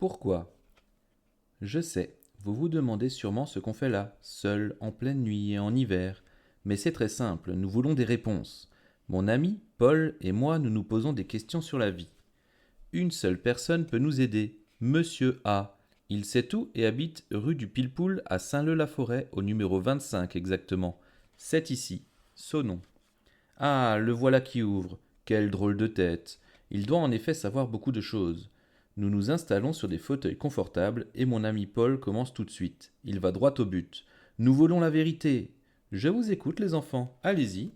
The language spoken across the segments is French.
Pourquoi? Je sais, vous vous demandez sûrement ce qu'on fait là, seul, en pleine nuit et en hiver. Mais c'est très simple, nous voulons des réponses. Mon ami, Paul et moi, nous nous posons des questions sur la vie. Une seule personne peut nous aider, Monsieur A. Il sait tout et habite rue du Pilpoul à Saint-Leu-la-Forêt, au numéro 25 exactement. C'est ici. Sonnons. Ah, le voilà qui ouvre. Quelle drôle de tête. Il doit en effet savoir beaucoup de choses. Nous nous installons sur des fauteuils confortables et mon ami Paul commence tout de suite. Il va droit au but. Nous voulons la vérité. Je vous écoute, les enfants. Allez-y.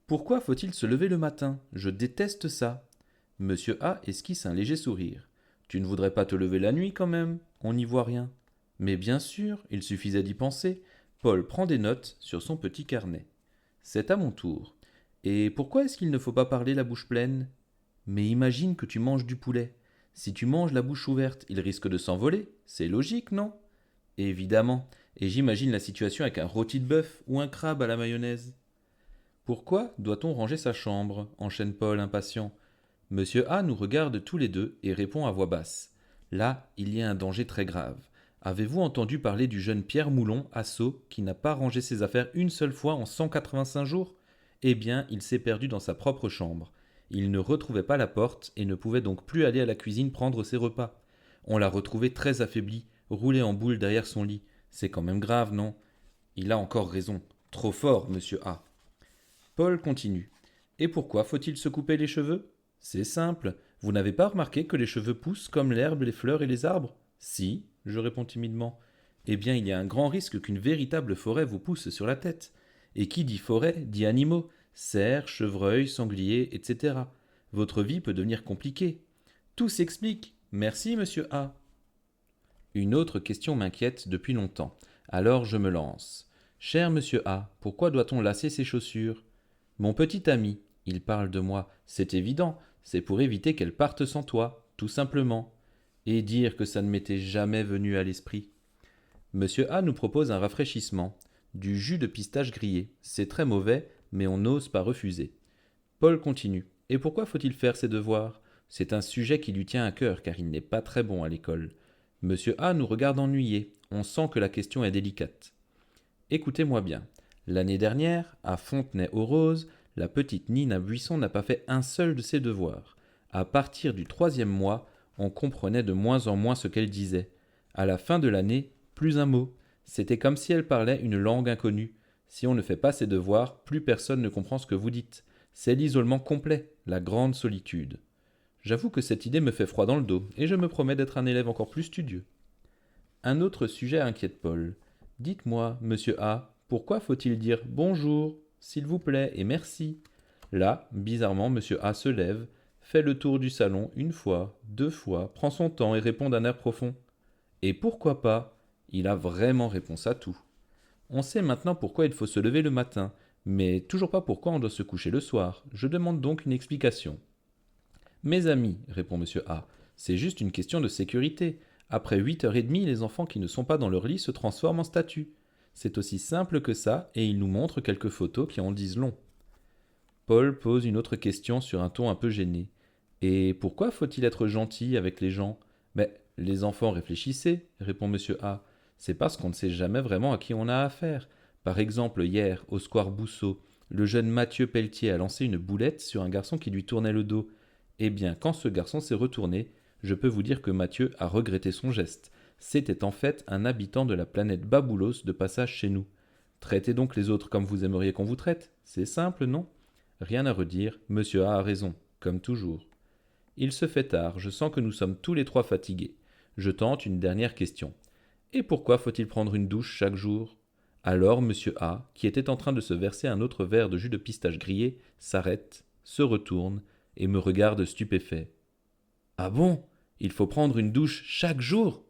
Pourquoi faut-il se lever le matin? Je déteste ça. Monsieur A esquisse un léger sourire. Tu ne voudrais pas te lever la nuit quand même? On n'y voit rien. Mais bien sûr, il suffisait d'y penser. Paul prend des notes sur son petit carnet. C'est à mon tour. Et pourquoi est-ce qu'il ne faut pas parler la bouche pleine? Mais imagine que tu manges du poulet. Si tu manges la bouche ouverte, il risque de s'envoler. C'est logique, non? Évidemment. Et j'imagine la situation avec un rôti de bœuf ou un crabe à la mayonnaise. Pourquoi doit-on ranger sa chambre? Enchaîne Paul impatient. Monsieur A nous regarde tous les deux et répond à voix basse. Là, il y a un danger très grave. Avez-vous entendu parler du jeune Pierre Moulon, à Sceaux, qui n'a pas rangé ses affaires une seule fois en 185 jours? Eh bien, il s'est perdu dans sa propre chambre. Il ne retrouvait pas la porte et ne pouvait donc plus aller à la cuisine prendre ses repas. On l'a retrouvé très affaibli, roulé en boule derrière son lit. C'est quand même grave, non? Il a encore raison. Trop fort, monsieur A. Paul continue. Et pourquoi faut-il se couper les cheveux? C'est simple. Vous n'avez pas remarqué que les cheveux poussent comme l'herbe, les fleurs et les arbres? Si, je réponds timidement. Eh bien, il y a un grand risque qu'une véritable forêt vous pousse sur la tête. Et qui dit forêt dit animaux, cerfs, chevreuils, sangliers, etc. Votre vie peut devenir compliquée. Tout s'explique. Merci, monsieur A. Une autre question m'inquiète depuis longtemps. Alors je me lance. Cher monsieur A, pourquoi doit-on lasser ses chaussures? Mon petit ami, il parle de moi, c'est évident, c'est pour éviter qu'elle parte sans toi, tout simplement. Et dire que ça ne m'était jamais venu à l'esprit. Monsieur A nous propose un rafraîchissement, du jus de pistache grillé. C'est très mauvais, mais on n'ose pas refuser. Paul continue. Et pourquoi faut-il faire ses devoirs? C'est un sujet qui lui tient à cœur, car il n'est pas très bon à l'école. Monsieur A nous regarde ennuyé. On sent que la question est délicate. Écoutez-moi bien. L'année dernière, à Fontenay-aux-Roses, la petite Nina Buisson n'a pas fait un seul de ses devoirs. À partir du troisième mois, on comprenait de moins en moins ce qu'elle disait. À la fin de l'année, plus un mot. C'était comme si elle parlait une langue inconnue. Si on ne fait pas ses devoirs, plus personne ne comprend ce que vous dites. C'est l'isolement complet, la grande solitude. J'avoue que cette idée me fait froid dans le dos, et je me promets d'être un élève encore plus studieux. Un autre sujet inquiète Paul. Dites-moi, monsieur A, pourquoi faut-il dire bonjour, s'il vous plaît et merci? Là, bizarrement, monsieur A se lève, fait le tour du salon une fois, deux fois, prend son temps et répond d'un air profond. Et pourquoi pas? Il a vraiment réponse à tout. On sait maintenant pourquoi il faut se lever le matin, mais toujours pas pourquoi on doit se coucher le soir. Je demande donc une explication. Mes amis, répond monsieur A, c'est juste une question de sécurité. Après 8h30, les enfants qui ne sont pas dans leur lit se transforment en statues. C'est aussi simple que ça, et il nous montre quelques photos qui en disent long. Paul pose une autre question sur un ton un peu gêné. Et pourquoi faut-il être gentil avec les gens? Mais les enfants réfléchissez, répond monsieur A. C'est parce qu'on ne sait jamais vraiment à qui on a affaire. Par exemple, hier, au square Bousseau, le jeune Mathieu Pelletier a lancé une boulette sur un garçon qui lui tournait le dos. Eh bien, quand ce garçon s'est retourné, je peux vous dire que Mathieu a regretté son geste. C'était en fait un habitant de la planète Baboulos de passage chez nous. Traitez donc les autres comme vous aimeriez qu'on vous traite. C'est simple, non? Rien à redire, monsieur A raison, comme toujours. Il se fait tard, je sens que nous sommes tous les trois fatigués. Je tente une dernière question. Et pourquoi faut-il prendre une douche chaque jour? Alors monsieur A, qui était en train de se verser un autre verre de jus de pistache grillé, s'arrête, se retourne et me regarde stupéfait. Ah bon? Il faut prendre une douche chaque jour?